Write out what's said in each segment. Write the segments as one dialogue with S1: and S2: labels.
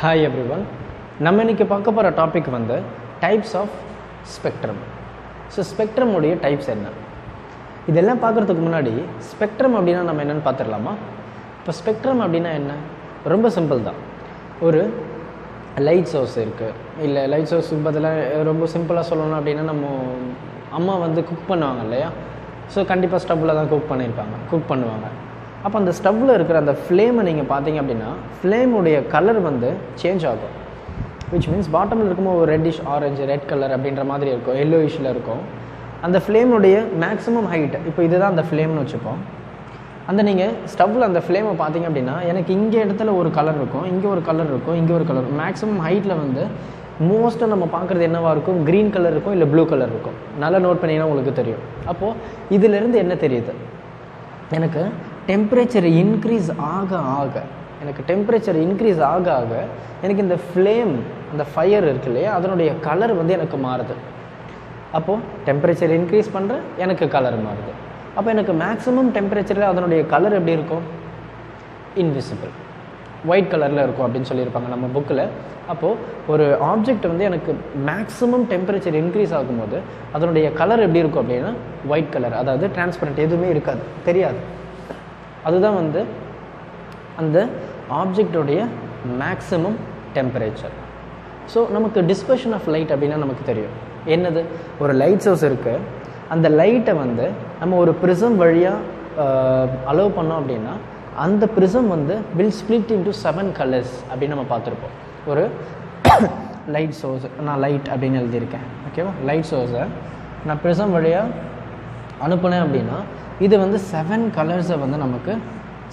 S1: Hi everyone. நம்ம இன்னைக்கு பார்க்க போற டாபிக் வந்து types of spectrum. So spectrum உடைய டைப்ஸ் என்ன? இதெல்லாம் பார்க்குறதுக்கு முன்னாடி ஸ்பெக்ட்ரம் அப்படின்னா நம்ம என்னென்னு பார்த்துடலாமா? இப்போ ஸ்பெக்ட்ரம் அப்படின்னா என்ன? ரொம்ப சிம்பிள் தான். ஒரு லைட் சோர்ஸ் இருக்குது, இல்லை லைட் சோர்ஸுக்கு பதிலாக ரொம்ப சிம்பிளாக சொல்லணும் அப்படின்னா நம்ம அம்மா வந்து குக் பண்ணுவாங்க இல்லையா? ஸோ கண்டிப்பாக ஸ்டவ்வில் தான் குக் பண்ணுவாங்க. அப்போ அந்த ஸ்டவ்வில் இருக்கிற அந்த ஃப்ளேமை நீங்கள் பார்த்தீங்க அப்படின்னா ஃப்ளேமுடைய கலர் வந்து சேஞ்ச் ஆகும். விச் மீன்ஸ் பாட்டமில் இருக்கும்போது ஒரு ரெட்டிஷ் ஆரஞ்சு ரெட் கலர் அப்படின்ற மாதிரி இருக்கும், எல்லோயிஷில் இருக்கும். அந்த ஃப்ளேமுடைய மேக்ஸிமம் ஹைட், இப்போ இதுதான் அந்த ஃப்ளேம்னு வச்சுப்போம். அந்த நீங்கள் ஸ்டவ்வில் அந்த ஃப்ளேமை பார்த்தீங்க அப்படின்னா எனக்கு இங்கே இடத்துல ஒரு கலர் இருக்கும், இங்கே ஒரு கலர் இருக்கும், இங்கே ஒரு கலர். மேக்ஸிமம் ஹைட்டில் வந்து மோஸ்ட்டாக நம்ம பார்க்குறது என்னவாக இருக்கும்? க்ரீன் கலர் இருக்கும், இல்லை ப்ளூ கலர் இருக்கும். நல்லா நோட் பண்ணிங்கன்னா உங்களுக்கு தெரியும். அப்போது இதிலேருந்து என்ன தெரியுது? எனக்கு டெம்பரேச்சர் இன்க்ரீஸ் ஆக ஆக எனக்கு இந்த ஃப்ளேம், அந்த ஃபயர் இருக்கு இல்லையா, அதனுடைய கலர் வந்து எனக்கு மாறுது. அப்போது டெம்பரேச்சர் இன்க்ரீஸ் பண்ணுற எனக்கு கலர் மாறுது. அப்போ எனக்கு மேக்ஸிமம் டெம்பரேச்சரில் அதனுடைய கலர் எப்படி இருக்கும்? இன்விசிபிள், ஒயிட் கலரில் இருக்கும் அப்படின்னு சொல்லியிருப்பாங்க நம்ம புக்கில். அப்போது ஒரு ஆப்ஜெக்ட் வந்து எனக்கு மேக்ஸிமம் டெம்பரேச்சர் இன்க்ரீஸ் ஆகும்போது அதனுடைய கலர் எப்படி இருக்கும் அப்படின்னா ஒயிட் கலர், அதாவது டிரான்ஸ்பரண்ட், எதுவுமே இருக்காது, தெரியாது. அதுதான் வந்து அந்த ஆப்ஜெக்டோடைய மேக்ஸிமம் டெம்பரேச்சர். ஸோ நமக்கு டிஸ்பர்ஷன் ஆஃப் லைட் அப்படின்னா நமக்கு தெரியும். என்னது? ஒரு லைட் சோர்ஸ் இருக்குது, அந்த லைட்டை வந்து நம்ம ஒரு ப்ரிசம் வழியாக அலோவ் பண்ணோம் அப்படின்னா அந்த ப்ரிசம் வந்து வில் ஸ்ப்ளிட் இன்டு 7 கலர்ஸ் அப்படின்னு நம்ம பார்த்துருப்போம். ஒரு லைட் சோர்ஸ், நான் லைட் அப்படின்னு எழுதியிருக்கேன், ஓகேவா? லைட் சோர்ஸை நான் ப்ரிசம் வழியாக அனுப்புனேன் அப்படின்னா இது வந்து 7 கலர்ஸை வந்து நமக்கு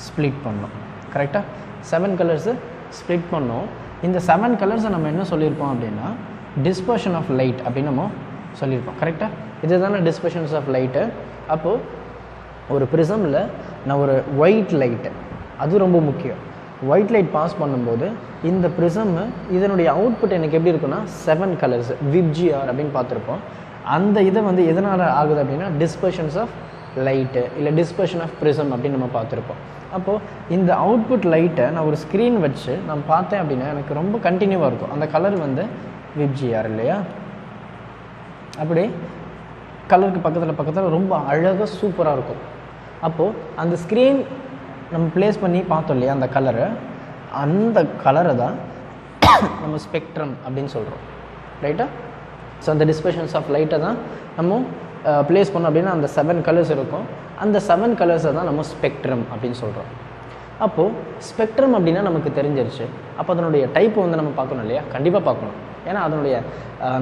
S1: ஸ்ப்ளிட் பண்ணோம். கரெக்டாக 7 கலர்ஸை ஸ்ப்ளிட் பண்ணோம். இந்த 7 கலர்ஸை நம்ம என்ன சொல்லியிருப்போம் அப்படின்னா டிஸ்பர்ஷன் ஆஃப் லைட் அப்படின்னு நம்ம சொல்லியிருப்போம். கரெக்டாக இது தானே டிஸ்பர்ஷன்ஸ் ஆஃப் லைட்டு. அப்போது ஒரு ப்ரிசமில் நான் ஒரு ஒயிட் லைட்டு, அது ரொம்ப முக்கியம். ஒயிட் லைட் பாஸ் பண்ணும்போது இந்த ப்ரிசம் இதனுடைய அவுட்புட் எனக்கு எப்படி இருக்குன்னா 7 கலர்ஸ், விப்ஜிஆர் அப்படின்னு பார்த்துருப்போம். அந்த இதை வந்து எதனால் ஆகுது அப்படின்னா டிஸ்பர்ஷன்ஸ் ஆஃப் லைட்டு, இல்லை டிஸ்பர்ஷன் ஆஃப் ப்ரிசம் அப்படின்னு நம்ம பார்த்துருப்போம். அப்போது இந்த அவுட்புட் லைட்டை நான் ஒரு ஸ்க்ரீன் வச்சு நான் பார்த்தேன் அப்படின்னா எனக்கு ரொம்ப கண்டினியூவாக இருக்கும். அந்த கலர் வந்து விப்ஜிஆர் இல்லையா? அப்படி கலருக்கு பக்கத்தில் ரொம்ப அழகாக சூப்பராக இருக்கும். அப்போது அந்த ஸ்க்ரீன் நம்ம ப்ளேஸ் பண்ணி பார்த்தோம் இல்லையா, அந்த கலரை, அந்த கலரை தான் நம்ம ஸ்பெக்ட்ரம் அப்படின்னு சொல்கிறோம். ரைட்டா? ஸோ அந்த டிஸ்பர்ஷன்ஸ் ஆஃப் லைட்டை தான் நம்ம ப்ளேஸ் பண்ணோம் அப்படின்னா அந்த 7 கலர்ஸ் இருக்கும். அந்த 7 கலர்ஸை தான் நம்ம ஸ்பெக்ட்ரம் அப்படின்னு சொல்கிறோம். அப்போது ஸ்பெக்ட்ரம் அப்படின்னா நமக்கு தெரிஞ்சிருச்சு. அப்போ அதனுடைய டைப் வந்து நம்ம பார்க்கணும் இல்லையா? கண்டிப்பாக பார்க்கணும். ஏன்னா அதனுடைய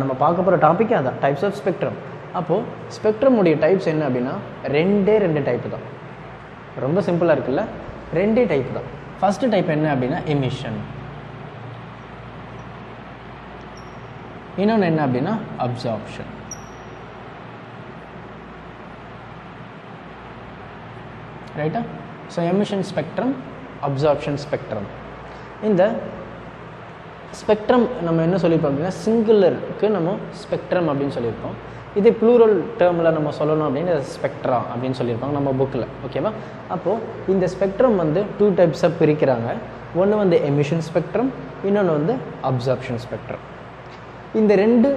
S1: நம்ம பார்க்க போகிற டாப்பிக்கே அதான், டைப்ஸ் ஆஃப் ஸ்பெக்ட்ரம். அப்போது ஸ்பெக்ட்ரமுடைய டைப்ஸ் என்ன அப்படின்னா ரெண்டு டைப்பு தான். ரொம்ப சிம்பிளாக இருக்குல்ல? 2 டைப் தான். ஃபஸ்ட்டு டைப் என்ன அப்படின்னா எமிஷன், இன்னொன்று என்ன அப்படின்னா அப்சார்ப்ஷன். ரைட்டா? So emission spectrum, absorption spectrum. இந்த ஸ்பெக்ட்ரம் நம்ம என்ன சொல்லியிருப்போம் அப்படின்னா சிங்குலருக்கு நம்ம ஸ்பெக்ட்ரம் அப்படின்னு சொல்லியிருப்போம். இதே ப்ளூரல் டேர்மில் நம்ம சொல்லணும் அப்படின்னு ஸ்பெக்ட்ரா அப்படின்னு சொல்லியிருப்பாங்க நம்ம புக்கில், ஓகேவா? அப்போது இந்த ஸ்பெக்ட்ரம் வந்து 2 டைப்ஸாக பிரிக்கிறாங்க. ஒன்று வந்து எமிஷன் ஸ்பெக்ட்ரம், இன்னொன்று வந்து அப்சார்ப்ஷன் ஸ்பெக்ட்ரம். இந்த 2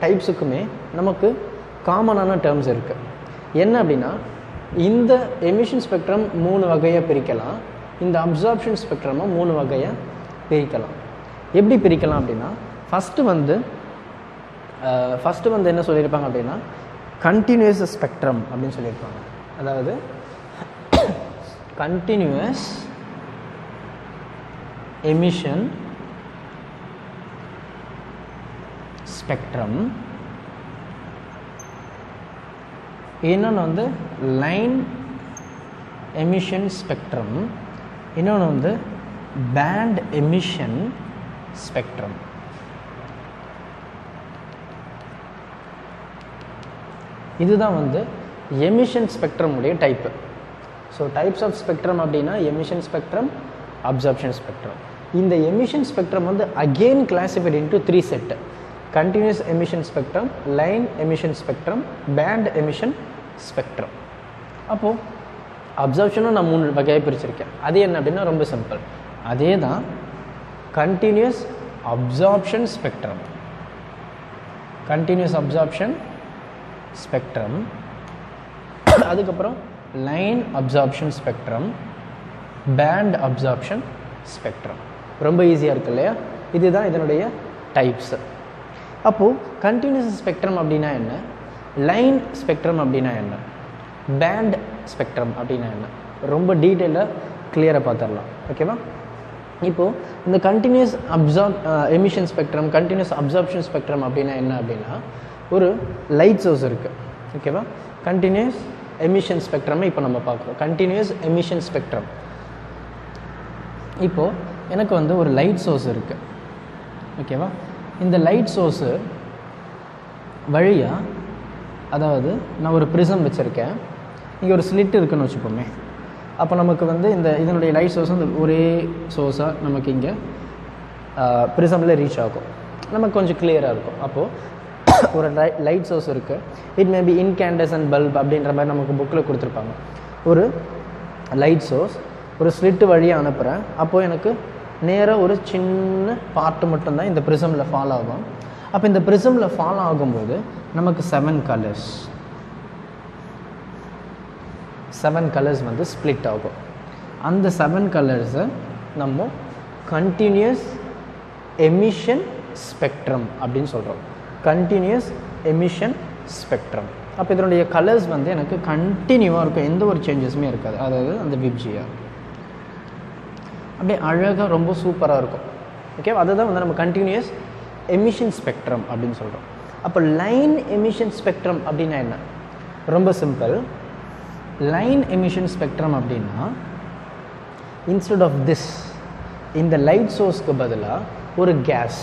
S1: டைப்ஸுக்குமே நமக்கு காமனான டேர்ம்ஸ் இருக்குது. என்ன அப்படின்னா இந்த எமிஷன் ஸ்பெக்ட்ரம் 3 வகையாக பிரிக்கலாம், இந்த அப்சார்ப்ஷன் ஸ்பெக்ட்ரமும் 3 வகையாக பிரிக்கலாம். எப்படி பிரிக்கலாம் அப்படின்னா ஃபஸ்ட்டு வந்து என்ன சொல்லியிருப்பாங்க அப்படின்னா கண்டினியூஸ் ஸ்பெக்ட்ரம் அப்படின்னு சொல்லியிருப்பாங்க. அதாவது கண்டினியூஸ் எமிஷன் ஸ்பெக்ட்ரம், இன்னொன்று வந்து லைன் எமிஷன் ஸ்பெக்ட்ரம், இன்னொன்று வந்து பேண்ட் எமிஷன் ஸ்பெக்ட்ரம். இதுதான் வந்து எமிஷன் ஸ்பெக்ட்ரம் உடைய type. So types of spectrum அப்படின்னா எமிஷன் ஸ்பெக்ட்ரம், அப்சார்ப்ஷன் ஸ்பெக்ட்ரம். இந்த எமிஷன் ஸ்பெக்ட்ரம் வந்து again classified into 3 set: continuous emission spectrum, line emission spectrum, band emission spectrum. அப்போது அப்சர்ப்ஷனும் நான் 3 வகையாக பிரிச்சிருக்கேன். அது என்ன அப்படின்னா ரொம்ப சிம்பிள். அதே தான் continuous absorption spectrum. Continuous absorption spectrum. அதுக்கப்புறம் line absorption spectrum, band absorption spectrum. ரொம்ப ஈஸியாக இருக்கு இல்லையா? இதுதான் இதனுடைய டைப்ஸ். அப்போது கண்டினியூஸ் ஸ்பெக்ட்ரம் அப்படின்னா என்ன, லைன் ஸ்பெக்ட்ரம் அப்படின்னா என்ன, பேண்ட் ஸ்பெக்ட்ரம் அப்படின்னா என்ன, ரொம்ப டீட்டெயிலாக கிளியராக பார்த்துடலாம். ஓகேவா? இப்போது இந்த continuous emission spectrum, continuous absorption spectrum அப்படின்னா என்ன அப்படின்னா, ஒரு லைட் சோர்ஸ் இருக்குது. ஓகேவா? கண்டினியூஸ் எமிஷன் ஸ்பெக்ட்ரமை இப்போ நம்ம பார்க்குறோம். Continuous emission spectrum. இப்போது எனக்கு வந்து ஒரு லைட் சோர்ஸ் இருக்குது. ஓகேவா? இந்த லைட் சோர்ஸு வழியாக, அதாவது நான் ஒரு ப்ரிசம் வச்சுருக்கேன், இங்கே ஒரு ஸ்லிட் இருக்குதுன்னு வச்சுப்போமே. அப்போ நமக்கு வந்து இதனுடைய லைட் சோர்ஸ் வந்து ஒரே சோர்ஸாக நமக்கு இங்கே ப்ரிசமில் ரீச் ஆகும், நமக்கு கொஞ்சம் கிளியராக இருக்கும். அப்போது ஒரு லைட் சோர்ஸ் இருக்குது, it may B incandescent bulb அப்படின்ற மாதிரி நமக்கு புக்கில் கொடுத்துருப்பாங்க. ஒரு லைட் சோர்ஸ் ஒரு ஸ்லிட்டு வழியாக அனுப்புகிறேன். அப்போது எனக்கு நேராக ஒரு சின்ன பார்ட்டு மட்டும்தான் இந்த ப்ரிசமில் ஃபாலோ ஆகும். அப்போ இந்த ப்ரிசமில் ஃபாலோ ஆகும்போது நமக்கு 7 கலர்ஸ் வந்து ஸ்ப்ளிட் ஆகும். அந்த 7 கலர்ஸை நம்ம கண்டினியூஸ் எமிஷன் ஸ்பெக்ட்ரம் அப்படின்னு சொல்கிறோம். Continuous emission spectrum. அப்போ இதனுடைய கலர்ஸ் வந்து எனக்கு கண்டினியூவாக இருக்கும், எந்த ஒரு சேஞ்சஸுமே இருக்காது. அதாவது அந்த விப்ஜிஆர் அப்படியே அழகாக ரொம்ப சூப்பராக இருக்கும். ஓகே, அதுதான் வந்து நம்ம கண்டினியூஸ் எமிஷன் ஸ்பெக்ட்ரம் அப்படின்னு சொல்கிறோம். அப்போ லைன் எமிஷன் ஸ்பெக்ட்ரம் அப்படின்னா என்ன? ரொம்ப சிம்பிள். லைன் எமிஷன் ஸ்பெக்ட்ரம் அப்படின்னா, இன்ஸ்டெட் ஆஃப் திஸ், இந்த லைட் சோர்ஸ்க்கு பதிலாக ஒரு gas,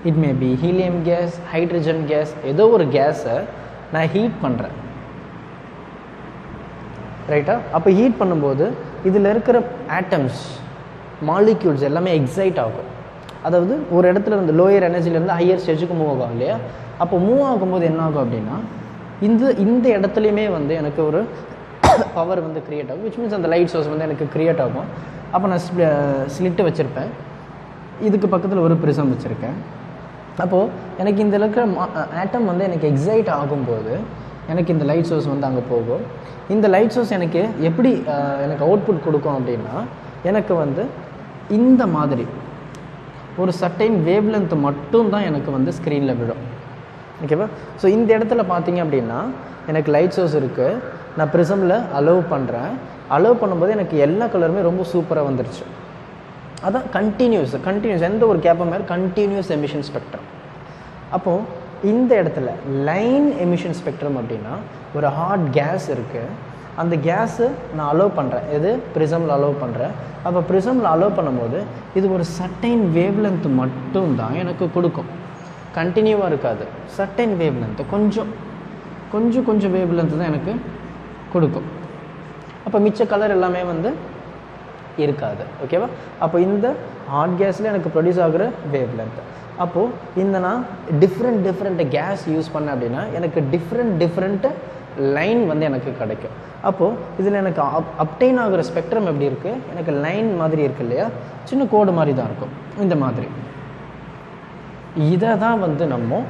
S1: it may be helium gas, hydrogen gas, ஏதோ ஒரு கேஸை நான் ஹீட் பண்ணுறேன். ரைட்டா? அப்போ ஹீட் பண்ணும்போது இதில் இருக்கிற ஆட்டம்ஸ், மாலிக்யூல்ஸ் எல்லாமே எக்ஸைட் ஆகும். அதாவது ஒரு இடத்துல இருந்து லோயர் எனர்ஜிலேருந்து ஹையர் ஸ்டேஜுக்கு மூவ் ஆகும் இல்லையா? அப்போ மூவ் ஆகும்போது என்ன ஆகும் அப்படின்னா, இந்த இடத்துலையுமே வந்து எனக்கு ஒரு பவர் வந்து க்ரியேட் ஆகும். விச் மீன்ஸ் அந்த லைட் சோர்ஸ் வந்து எனக்கு க்ரியேட் ஆகும். அப்போ நான் ஸ்லிட்டு வச்சுருப்பேன், இதுக்கு பக்கத்தில் ஒரு ப்ரிசம் வச்சுருக்கேன். அப்போது எனக்கு இந்த இருக்கிற ஆட்டம் வந்து எனக்கு எக்ஸைட் ஆகும்போது எனக்கு இந்த லைட் சோர்ஸ் வந்து அங்கே போகும். இந்த லைட் சோர்ஸ் எனக்கு எப்படி எனக்கு அவுட்புட் கொடுக்கும் அப்படின்னா, எனக்கு வந்து இந்த மாதிரி ஒரு சர்டைன் வேவ் லென்த் மட்டும்தான் எனக்கு வந்து ஸ்க்ரீனில் விடும். ஓகேவா? ஸோ இந்த இடத்துல பார்த்தீங்க அப்படின்னா எனக்கு லைட் சோர்ஸ் இருக்குது, நான் ப்ரிசமில் அலோவ் பண்ணுறேன். அலோவ் பண்ணும்போது எனக்கு எல்லா கலருமே ரொம்ப சூப்பராக வந்துருச்சு. அதான் கண்டினியூஸ் எந்த ஒரு கேப்பும் மாதிரி கண்டினியூஸ் எமிஷன் ஸ்பெக்ட்ரம். அப்போது இந்த இடத்துல லைன் எமிஷன் ஸ்பெக்ட்ரம் அப்படின்னா, ஒரு ஹாட் கேஸ் இருக்குது, அந்த கேஸு நான் அலோவ் பண்ணுறேன், எது ப்ரிசமில் அலோவ் பண்ணுறேன். அப்போ ப்ரிசமில் அலோவ் பண்ணும்போது இது ஒரு சர்டைன் வேவ் லென்த் மட்டும்தான் எனக்கு கொடுக்கும், கண்டினியூவாக இருக்காது. சர்டைன் வேவ் லென்த்து கொஞ்சம் வேவ் லென்த்து தான் எனக்கு கொடுக்கும். அப்போ மிச்ச கலர் எல்லாமே வந்து இருக்காது. ஓகேவா? அப்போ இந்த ஹாட் கேஸில் எனக்கு ப்ரொடியூஸ் ஆகிற வேவ் லென்த். அப்போது இந்த நான் டிஃப்ரெண்ட் கேஸ் யூஸ் பண்ணேன் அப்படின்னா எனக்கு டிஃப்ரெண்ட் லைன் வந்து எனக்கு கிடைக்கும். அப்போது இதில் எனக்கு அப்டைன் ஆகிற ஸ்பெக்ட்ரம் எப்படி இருக்குது, எனக்கு லைன் மாதிரி இருக்குது இல்லையா, சின்ன கோடு மாதிரி தான் இருக்கும் இந்த மாதிரி. இதை தான் வந்து நம்ம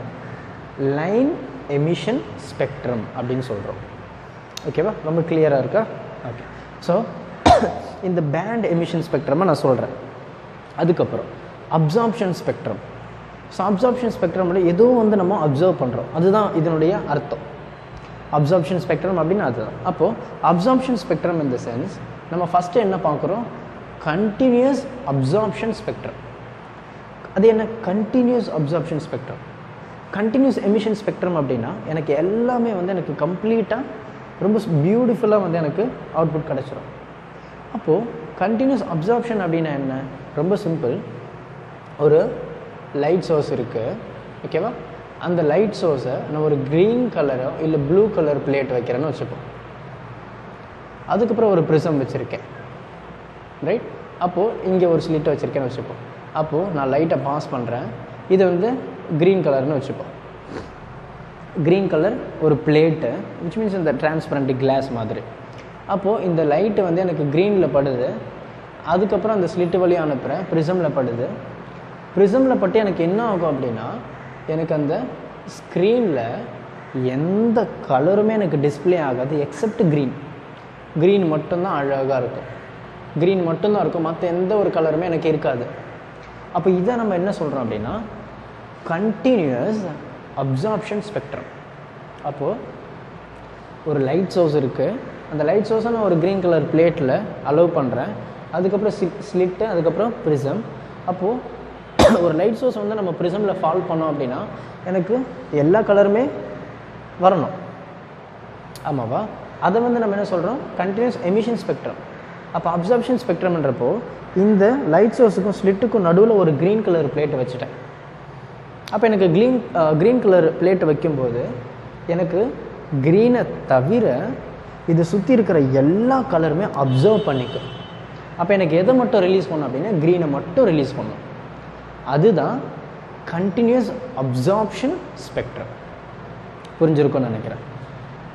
S1: லைன் எமிஷன் ஸ்பெக்ட்ரம் அப்படின்னு சொல்கிறோம். ஓகேவா? ரொம்ப கிளியராக இருக்கா? ஓகே. ஸோ இந்த பேண்ட் எமிஷன் ஸ்பெக்ட்ரமை நான் சொல்கிறேன். அதுக்கப்புறம் அப்சார்ப்ஷன் ஸ்பெக்ட்ரம். ஸோ அப்சார்ப்ஷன் ஸ்பெக்ட்ரமோட ஏதோ வந்து நம்ம அப்சர்வ் பண்ணுறோம், அதுதான் இதனுடைய அர்த்தம். அப்சார்ப்ஷன் ஸ்பெக்ட்ரம் அப்படின்னு அதுதான். அப்போது absorption spectrum in the sense, நம்ம ஃபஸ்ட்டு என்ன பார்க்குறோம், கண்டினியூஸ் அப்சார்ப்ஷன் ஸ்பெக்ட்ரம். அது என்ன continuous absorption spectrum? Continuous emission spectrum அப்படின்னா எனக்கு எல்லாமே வந்து எனக்கு கம்ப்ளீட்டாக ரொம்ப பியூட்டிஃபுல்லாக வந்து எனக்கு அவுட்புட் கிடச்சிரும். அப்போது கண்டினியூஸ் அப்சார்ப்ஷன் அப்படின்னா என்ன? ரொம்ப சிம்பிள். ஒரு லைட் சோர்ஸ் இருக்குது, ஓகேவா? அந்த லைட் சோர்ஸை நான் ஒரு க்ரீன் கலரோ இல்லை ப்ளூ கலர் பிளேட் வைக்கிறேன்னு வச்சுப்போம். அதுக்கப்புறம் ஒரு ப்ரிசம் வச்சுருக்கேன், ரைட்? அப்போது இங்கே ஒரு ஸ்லிட் வச்சுருக்கேன்னு வச்சுப்போம். அப்போது நான் லைட்டை பாஸ் பண்ணுறேன், இது வந்து க்ரீன் கலர்னு வச்சுப்போம். க்ரீன் கலர் ஒரு பிளேட்டு, விச் மீன்ஸ் இந்த டிரான்ஸ்பரண்ட் கிளாஸ் மாதிரி. அப்போது இந்த லைட்டு வந்து எனக்கு க்ரீனில் படுது, அதுக்கப்புறம் அந்த ஸ்லிட்டு வழியாக அனுப்புகிறேன், ப்ரிசமில் படுது. ப்ரிசமில் பட்டு எனக்கு என்ன ஆகும் அப்படின்னா, எனக்கு அந்த ஸ்க்ரீனில் எந்த கலருமே எனக்கு டிஸ்பிளே ஆகாது எக்ஸப்ட் க்ரீன் மட்டும்தான் அழகாக இருக்கும். க்ரீன் மட்டும்தான் இருக்கும், மற்ற எந்த ஒரு கலருமே எனக்கு இருக்காது. அப்போ இதை நம்ம என்ன சொல்கிறோம் அப்படின்னா கண்டினியூஸ் அப்சார்ப்ஷன் ஸ்பெக்ட்ரம். அப்போது ஒரு லைட் சோர்ஸ் இருக்குது, அந்த லைட் சோர்ஸை நான் ஒரு க்ரீன் கலர் பிளேட்டில் அலோவ் பண்ணுறேன், அதுக்கப்புறம் ஸ்லிட்டு, அதுக்கப்புறம் ப்ரிசம். அப்போது ஒரு லைட் சோர்ஸ் வந்து நம்ம ப்ரிசமில் ஃபால் பண்ணோம் அப்படின்னா எனக்கு எல்லா கலருமே வரணும், ஆமாவா? அதை வந்து நம்ம என்ன சொல்கிறோம், கண்டினியூஸ் எமிஷன் ஸ்பெக்ட்ரம். அப்போ அப்சார்ப்ஷன் ஸ்பெக்ட்ரம்ன்றப்போ இந்த லைட் சோர்ஸுக்கும் ஸ்லிட்டுக்கும் நடுவில் ஒரு க்ரீன் கலர் பிளேட்டை வச்சுட்டேன். அப்போ எனக்கு க்ரீன் கலர் பிளேட்டை வைக்கும்போது எனக்கு க்ரீனை தவிர இது சுற்றி இருக்கிற எல்லா கலருமே அப்சர்வ் பண்ணிக்கும். அப்போ எனக்கு எதை மட்டும் ரிலீஸ் பண்ணும் அப்படின்னா க்ரீனை மட்டும் ரிலீஸ் பண்ணும். அதுதான் கண்டினியூஸ் அப்சார்ப்ஷன் ஸ்பெக்ட்ரம். புரிஞ்சிருக்கும்னு நினைக்கிறேன்.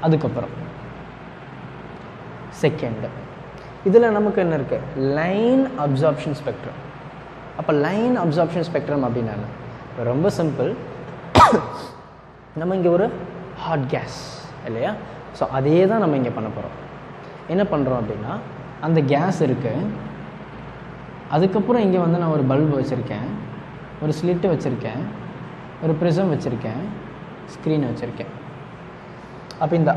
S1: அதுக்கப்புறம் செகண்ட், இதில் நமக்கு என்ன இருக்குது, லைன் அப்சார்ப்ஷன் ஸ்பெக்ட்ரம். அப்போ லைன் அப்சார்ப்ஷன் ஸ்பெக்ட்ரம் அப்படின்னா ரொம்ப சிம்பிள். நம்ம இங்கே ஒரு ஹாட் கேஸ் இல்லையா, ஸோ அதே தான் நம்ம இங்கே பண்ண போகிறோம். என்ன பண்ணுறோம் அப்படின்னா அந்த கேஸ் இருக்குது, அதுக்கப்புறம் இங்கே வந்து நான் ஒரு பல்பு வச்சுருக்கேன், ஒரு ஸ்லிட்டு வச்சுருக்கேன், ஒரு ப்ரிசம் வச்சுருக்கேன், ஸ்க்ரீன் வச்சுருக்கேன். அப்போ இந்த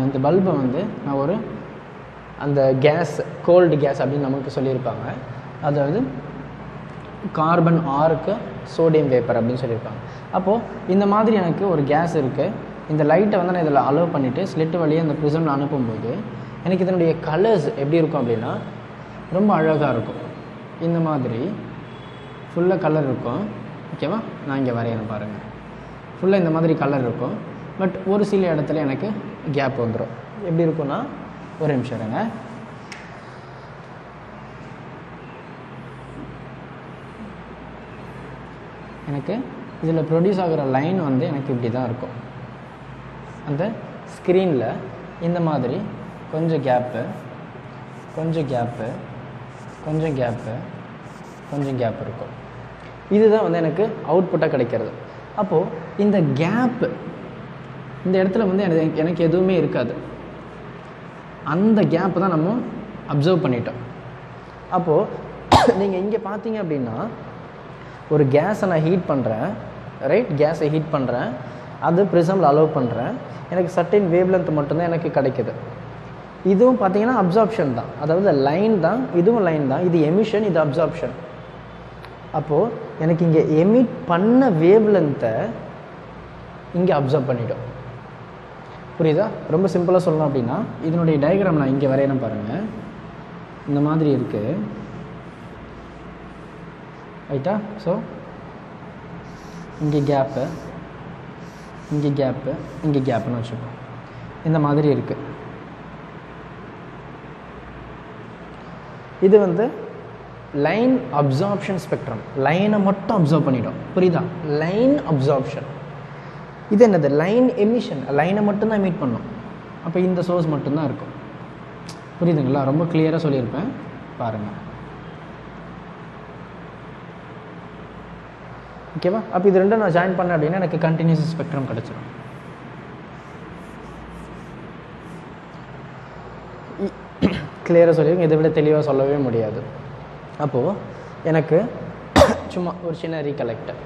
S1: இந்த பல்பை வந்து நான் ஒரு அந்த கேஸ் கோல்டு கேஸ் அப்படின்னு நமக்கு சொல்லியிருப்பாங்க, அதாவது கார்பன் ஆருக்கு சோடியம் வேப்பர் அப்படின்னு சொல்லியிருப்பாங்க. அப்போது இந்த மாதிரி எனக்கு ஒரு கேஸ் இருக்குது, இந்த லைட்டை வந்து நான் இதில் அலோவ் பண்ணிவிட்டு ஸ்லிட்டு வழியாக இந்த ப்ரிசமில் அனுப்பும்போது எனக்கு இதனுடைய கலர்ஸ் எப்படி இருக்கும் அப்படின்னா ரொம்ப அழகாக இருக்கும். இந்த மாதிரி ஃபுல்லாக கலர் இருக்கும், ஓகேவா? நான் இங்கே வரையணும் பாருங்கள். ஃபுல்லாக இந்த மாதிரி கலர் இருக்கும், பட் ஒரு சில இடத்துல எனக்கு கேப் வந்துடும். எப்படி இருக்குன்னா, ஒரு நிமிஷம் இருங்க. எனக்கு இதில் ப்ரொடியூஸ் ஆகிற லைன் வந்து எனக்கு இப்படி தான் இருக்கும். அந்த ஸ்க்ரீனில் இந்த மாதிரி கொஞ்சம் கேப்பு, கொஞ்சம் கேப்பு, கொஞ்சம் கேப்பு, கொஞ்சம் கேப் இருக்கும். இதுதான் வந்து எனக்கு அவுட்புட்டாக கிடைக்கிறது. அப்போது இந்த கேப்பு இந்த இடத்துல வந்து எனக்கு எதுவுமே இருக்காது, அந்த கேப்பு தான் நம்ம அப்சர்வ் பண்ணிட்டோம். அப்போது நீங்கள் இங்கே பார்த்தீங்க அப்படின்னா ஒரு கேஸை நான் ஹீட் பண்ணுறேன், ரைட்? கேஸை ஹீட் பண்ணுறேன், அது ப்ரிசமில் அலோவ் பண்ணுறேன், எனக்கு சர்டைன் வேவ் லென்த் மட்டும்தான் எனக்கு கிடைக்குது. இதுவும் பார்த்தீங்கன்னா அப்சார்ப்ஷன் தான், அதாவது லைன் தான், இதுவும் லைன் தான். இது எமிஷன், இது அப்சார்ப்ஷன். அப்போது எனக்கு இங்கே எமிட் பண்ண வேவ் லென்த்தை இங்கே அப்சர்வ் பண்ணிவிடும். புரியுதா? ரொம்ப சிம்பிளாக சொல்லணும் அப்படின்னா இதனுடைய டயக்ராம் நான் இங்கே வரையணும் பாருங்கள். இந்த மாதிரி இருக்குது, ரைட்டா? ஸோ இங்கே கேப்பு, இங்கே கேப்பு, இங்கே கேப்புன்னு வச்சுப்போம். இந்த மாதிரி இருக்குது. இது வந்து லைன் அப்சார்ப்ஷன் ஸ்பெக்ட்ரம், லைனை மட்டும் அப்சர்வ் பண்ணிடும். புரியுதா? Line absorption. இது என்னது? லைன் எமிஷன், லைனை மட்டும்தான் எமிட் பண்ணும். அப்போ இந்த சோர்ஸ் மட்டும்தான் இருக்கும். புரியுதுங்களா? ரொம்ப கிளியராக சொல்லியிருப்பேன் பாருங்கள், ஓகேவா? அப்போ இது ரெண்டும் நான் ஜாயின் பண்ணேன் அப்படின்னா எனக்கு கண்டினியூஸ் ஸ்பெக்ட்ரம் கிடச்சிடும். கிளியராக சொல்லியிருங்க, இதை விட தெளிவாக சொல்லவே முடியாது. அப்போது எனக்கு சும்மா ஒரு சின்ன ரீகலெக்டர்,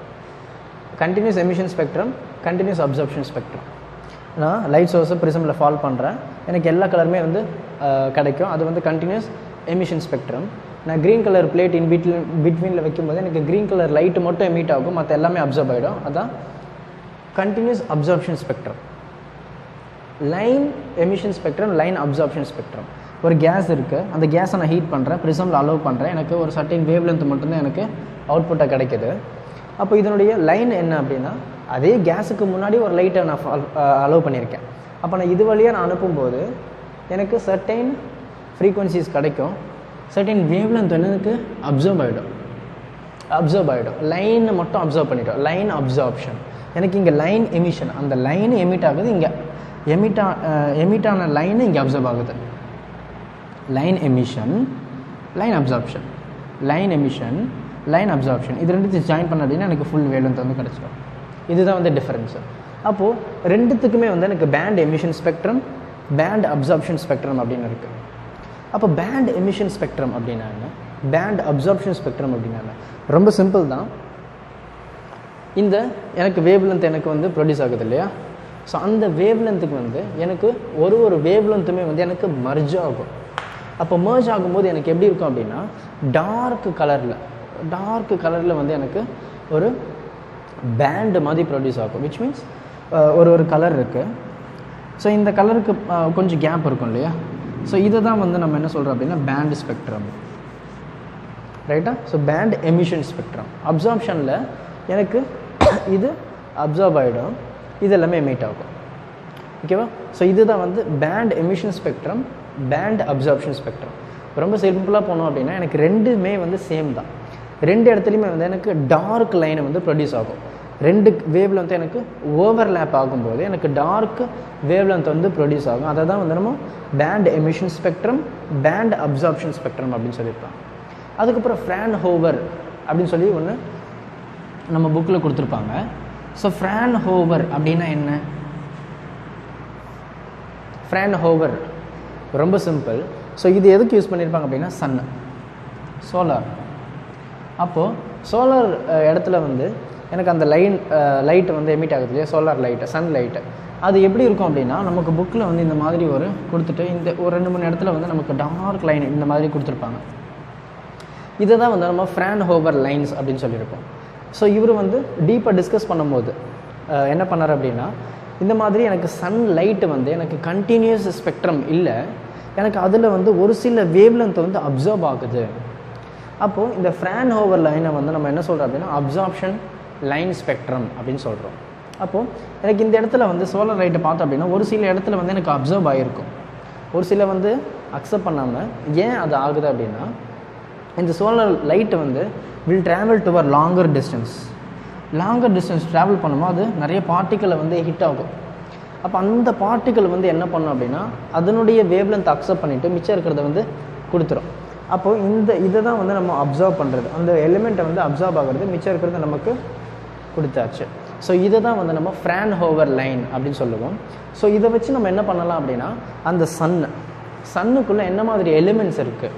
S1: continuous emission spectrum, continuous absorption spectrum. நான் லைட் சோர்ஸை ப்ரிசமில் ஃபால் பண்ணுறேன், எனக்கு எல்லா கலருமே வந்து கிடைக்கும், அது வந்து கண்டினியூஸ் எமிஷன் ஸ்பெக்ட்ரம். நான் க்ரீன் கலர் பிளேட் பிட்வீனில் வைக்கும்போது எனக்கு க்ரீன் கலர் லைட்டு மட்டும் எமிட் ஆகும், மற்ற எல்லாமே அப்சர்வ் ஆகிடும். அதான் continuous absorption spectrum. Line emission spectrum, line absorption spectrum. ஒரு கேஸ் இருக்குது, அந்த கேஸை நான் ஹீட் பண்ணுறேன், ப்ரிசமில் அலோவ் பண்ணுறேன், எனக்கு ஒரு சர்டைன் வேவ் லென்த் மட்டும்தான் எனக்கு அவுட்புட்டாக கிடைக்குது. அப்போ இதனுடைய லைன் என்ன அப்படின்னா அதே கேஸுக்கு முன்னாடி ஒரு லைட்டை நான் அலோவ் பண்ணியிருக்கேன். அப்போ நான் இது வழியாக நான் அனுப்பும்போது எனக்கு சர்டைன் ஃப்ரீக்வன்சிஸ் கிடைக்கும், சர்டைன் வேவ் லென்த் எனக்கு அப்சர்வ் ஆகிடும். லைனை மட்டும் அப்சர்வ் பண்ணிட்டோம், லைன் அப்சார்ப்ஷன். எனக்கு இங்கே லைன் எமிஷன், அந்த லைன் எமிட் ஆகுது, இங்கே எமிட்டான லைனு இங்கே அப்சர்வ் ஆகுது. Line emission, line absorption, line emission, line absorption, இது ரெண்டுத்தையும் ஜாயின் பண்ண அப்படின்னா எனக்கு ஃபுல் வேவ்லென்த் வந்து கிடச்சிடும். இதுதான் வந்து டிஃபரன்ஸு. அப்போது ரெண்டுத்துக்குமே வந்து எனக்கு band emission spectrum, band absorption spectrum அப்படின்னு இருக்குது. அப்போ பேண்ட் எமிஷன் ஸ்பெக்ட்ரம் அப்படின்னா என்ன, பேண்ட் அப்சார்ப்ஷன் ஸ்பெக்ட்ரம் அப்படின்னா என்ன? ரொம்ப சிம்பிள் தான். இந்த எனக்கு வேவ்லென்த் எனக்கு வந்து ப்ரொடியூஸ் ஆகுது இல்லையா, ஸோ அந்த வேவ்லென்த்துக்கு வந்து எனக்கு ஒரு வேவ்லென்த்துமே வந்து எனக்கு மர்ஜ் ஆகும். அப்போ மர்ஜ் ஆகும்போது எனக்கு எப்படி இருக்கும் அப்படின்னா டார்க் கலரில் வந்து எனக்கு ஒரு பேண்டு மாதிரி ப்ரொடியூஸ் ஆகும். விச் மீன்ஸ் ஒரு கலர் இருக்குது. ஸோ இந்த கலருக்கு கொஞ்சம் கேப் இருக்கும் இல்லையா, ஸோ இதை தான் வந்து நம்ம என்ன சொல்கிறோம் அப்படின்னா பேண்ட் ஸ்பெக்ட்ரம், ரைட்டா? So band emission spectrum. அப்சார்ப்ஷனில் எனக்கு இது அப்சார்ப் ஆகிடும், இது எல்லாமே எமிட் ஆகும். ஓகேவா? ஸோ இதுதான் வந்து band emission spectrum, band absorption spectrum. ரொம்ப சிம்பிளாக போனோம் அப்படின்னா எனக்கு ரெண்டுமே வந்து சேம் தான். ரெண்டு இடத்துலையுமே வந்து எனக்கு டார்க் லைனை வந்து ப்ரொடியூஸ் ஆகும். ரெண்டு வேவ்லென்த் எனக்கு ஓவர்லேப் ஆகும்போது எனக்கு டார்க் வேவ்லென்த் வந்து ப்ரொடியூஸ் ஆகும். அதை தான் வந்து நம்ம band emission spectrum, band absorption spectrum அப்படின்னு சொல்லியிருப்பாங்க. அதுக்கப்புறம் ஃப்ரான்ஹோவர் அப்படின்னு சொல்லி ஒன்று நம்ம புக்கில் கொடுத்துருப்பாங்க. ஸோ ஃப்ரான்ஹோவர் அப்படின்னா என்ன? ஃப்ரான்ஹோவர் ரொம்ப சிம்பிள். ஸோ இது எதுக்கு யூஸ் பண்ணியிருப்பாங்க அப்படின்னா சன்னு, சோலார். அப்போது சோலார் இடத்துல வந்து எனக்கு அந்த லைட்டு வந்து எமிட் ஆகுது இல்லையா, சோலார் லைட்டு, சன் லைட்டு. அது எப்படி இருக்கும் அப்படின்னா நமக்கு புக்கில் வந்து இந்த மாதிரி ஒரு கொடுத்துட்டு இந்த ஒரு 2-3 இடத்துல வந்து நமக்கு டார்க் லைன் இந்த மாதிரி கொடுத்துருப்பாங்க. இதை தான் வந்து நம்ம ஃப்ரான்ஹோவர் லைன்ஸ் அப்படின்னு சொல்லியிருப்போம். ஸோ இவர் வந்து டீப்பாக டிஸ்கஸ் பண்ணும்போது என்ன பண்ணார் அப்படின்னா இந்த மாதிரி எனக்கு சன் லைட்டு வந்து எனக்கு கண்டினியூஸ் ஸ்பெக்ட்ரம் இல்லை, எனக்கு அதில் வந்து ஒரு சில வேவ்லென்த் வந்து அப்சர்வ் ஆகுது. அப்போது இந்த ஃப்ரான்ஹோவர் லைனை வந்து நம்ம என்ன சொல்கிறோம் அப்படின்னா அப்சார்ப்ஷன் லைன் ஸ்பெக்ட்ரம் அப்படின்னு சொல்கிறோம். அப்போது எனக்கு இந்த இடத்துல வந்து சோலார் லைட்டை பார்த்தோம் அப்படின்னா ஒரு சில இடத்துல வந்து எனக்கு அப்சர்வ் ஆகிருக்கும், ஒரு சில வந்து அக்செப்ட் பண்ணாமல். ஏன் அது ஆகுது அப்படின்னா இந்த சோலார் லைட்டு வந்து will travel டுவர் longer distance travel பண்ணும்போது அது நிறைய பார்ட்டிக்கலை வந்து ஹிட் ஆகும். அப்போ அந்த பார்ட்டிக்கல் வந்து என்ன பண்ணும் அப்படின்னா அதனுடைய வேவ்லென்த் அக்செப்ட் பண்ணிவிட்டு மிச்சம் இருக்கிறத வந்து கொடுத்துரும். அப்போது இதை தான் வந்து நம்ம அப்சர்வ் பண்ணுறது, அந்த எலிமெண்ட்டை வந்து அப்சர்வ் ஆகிறது, மிச்சம் இருக்கிறது நமக்கு கொடுத்தாச்சு. ஸோ இதை தான் வந்து நம்ம ஃப்ரான்ஹோவர் லைன் அப்படின்னு சொல்லுவோம். ஸோ இதை வச்சு நம்ம என்ன பண்ணலாம் அப்படின்னா அந்த சன்னுக்குள்ளே என்ன மாதிரி எலிமெண்ட்ஸ் இருக்குது,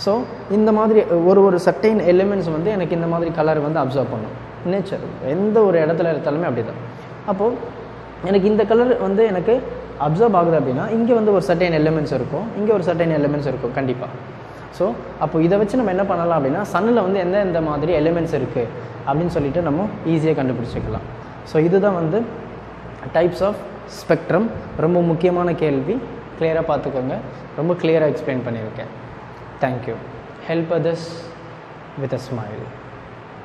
S1: ஸோ இந்த மாதிரி ஒரு சர்டைன் எலிமெண்ட்ஸ் வந்து எனக்கு இந்த மாதிரி கலர் வந்து அப்சர்வ் பண்ணும். நேச்சர் எந்த ஒரு இடத்துல எடுத்தாலுமே அப்படி தான். அப்போது எனக்கு இந்த கலர் வந்து எனக்கு அப்சர்வ் ஆகுது அப்படின்னா இங்கே வந்து ஒரு சர்டைன் எலிமெண்ட்ஸ் இருக்கும், இங்கே ஒரு சர்டைன் எலிமெண்ட்ஸ் இருக்கும் கண்டிப்பாக. ஸோ அப்போ இதை வச்சு நம்ம என்ன பண்ணலாம் அப்படின்னா சன்னில் வந்து எந்த மாதிரி எலிமெண்ட்ஸ் இருக்குது அப்படின்னு சொல்லிட்டு நம்ம ஈஸியாக கண்டுபிடிச்சிக்கலாம். ஸோ இதுதான் வந்து டைப்ஸ் ஆஃப் ஸ்பெக்ட்ரம். ரொம்ப முக்கியமான கேள்வி, கிளியராக பார்த்துக்கோங்க. ரொம்ப கிளியராக எக்ஸ்பிளைன் பண்ணியிருக்கேன். Thank you. Help others with a smile.